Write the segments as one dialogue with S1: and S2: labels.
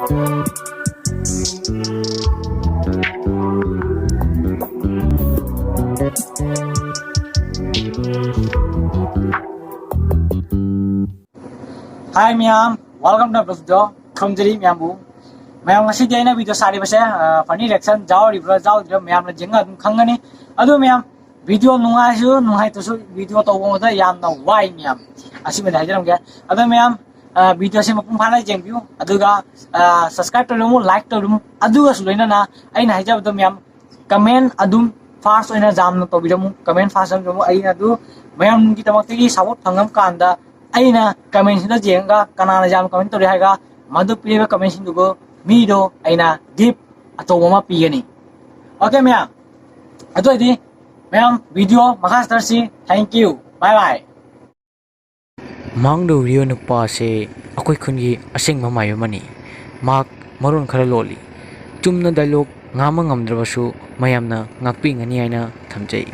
S1: Hi ma'am, welcome to the video. From the ma'am bu. Ma'am ngasi dia na video sari base funny reaction jao ribra jao dia ma'am na jenga khangani. Adu ma'am video nungai to su video to mo da yam na why ma'am. Asi me dai jaram ga. Adu ma'am video se mapung phana jeng view aduga subscribe to mu like to mu aduga suloina na ai na hijab do ma'am comment adum first oina jam na to bidamu comment first jam ai na du ma'am gi tamak ti support phangam kanda aina comment sida jenga kanana jam comment to rehaga madu piba comment sindugo mido aina deep ato mama pigani. Okay ma'am adu idi ma'am video makas tarsi thank you bye bye.
S2: Mangdo rio nupa se akoi khungi aseng mamayo mani mak maron khara loli chumna dialog ngama ngamdrabasu mayamna ngakpi ngani aina thamjai.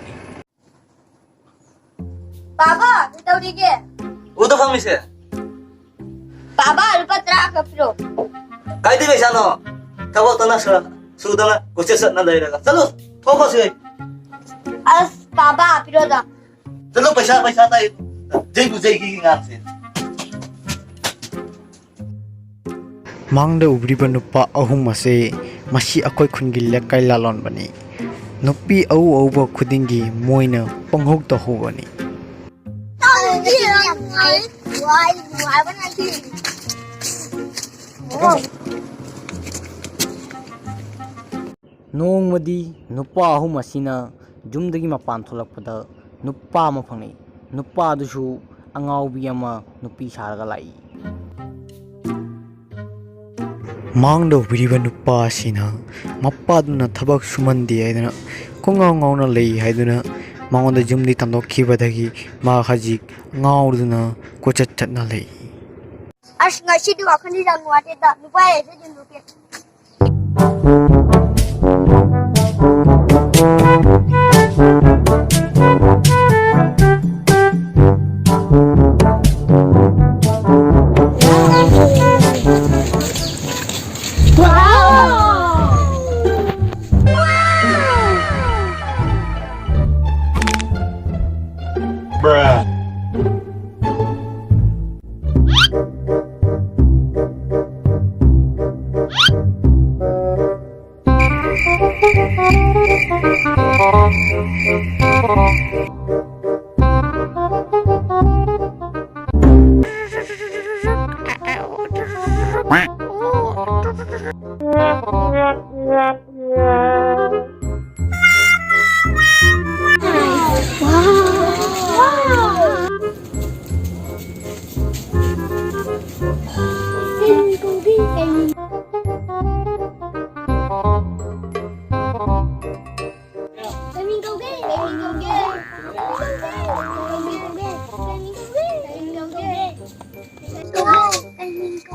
S3: Baba, ke?
S4: Udah kami sih.
S3: Baba, lupa terak ke bro.
S4: Kaya di bisa no. Kau tanah sudah na kucing set nanda ira. Selalu fokus sih.
S3: As Baba, bro dah.
S4: Selalu पैसा tay. Jai ki ngat sih.
S2: Mangda ubriba nupa ahum ase masi akoi khungi lekai lalon bani nupi au ba khudingi moina panghok to ho bani. Nongmadi nupa ahum asina jumdagi mapan tholakpada nupa ma phangnei nupa dusu angaubi ama nupi sarga lai. Mangdo biriba nupa asina mapaduna thabak sumandi aidana kongau ngauna lei haiduna mangonda jumdi tandokkhibadagi ma hajik ngaurduna kochat chatna lei.
S3: As ngasi dua khani jang wate da lupa ya se jun lupa.
S4: Bruh.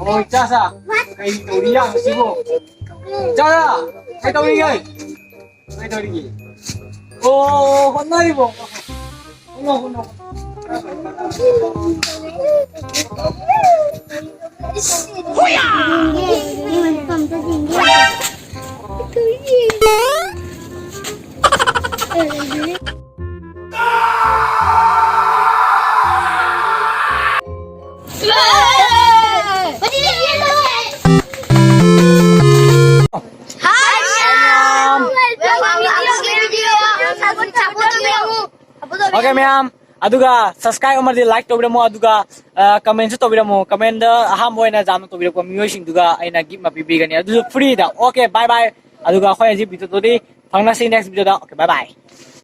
S1: Ôi cha sa, cái đồ đi ăn xíu bộ. Cha sa, cái đồ đi ơi, cái đồ đi gì? Ô, hôm nay bộ, hôm nay. Okay ma'am, aduga subscribe amar di like to bidamo aduga comment to bidamo comment da aham boy na jam to bidamo miyosing duga aina give ma bibigani adu free da. Okay bye bye aduga khoy ji video to di phangna si next video da. Okay bye bye.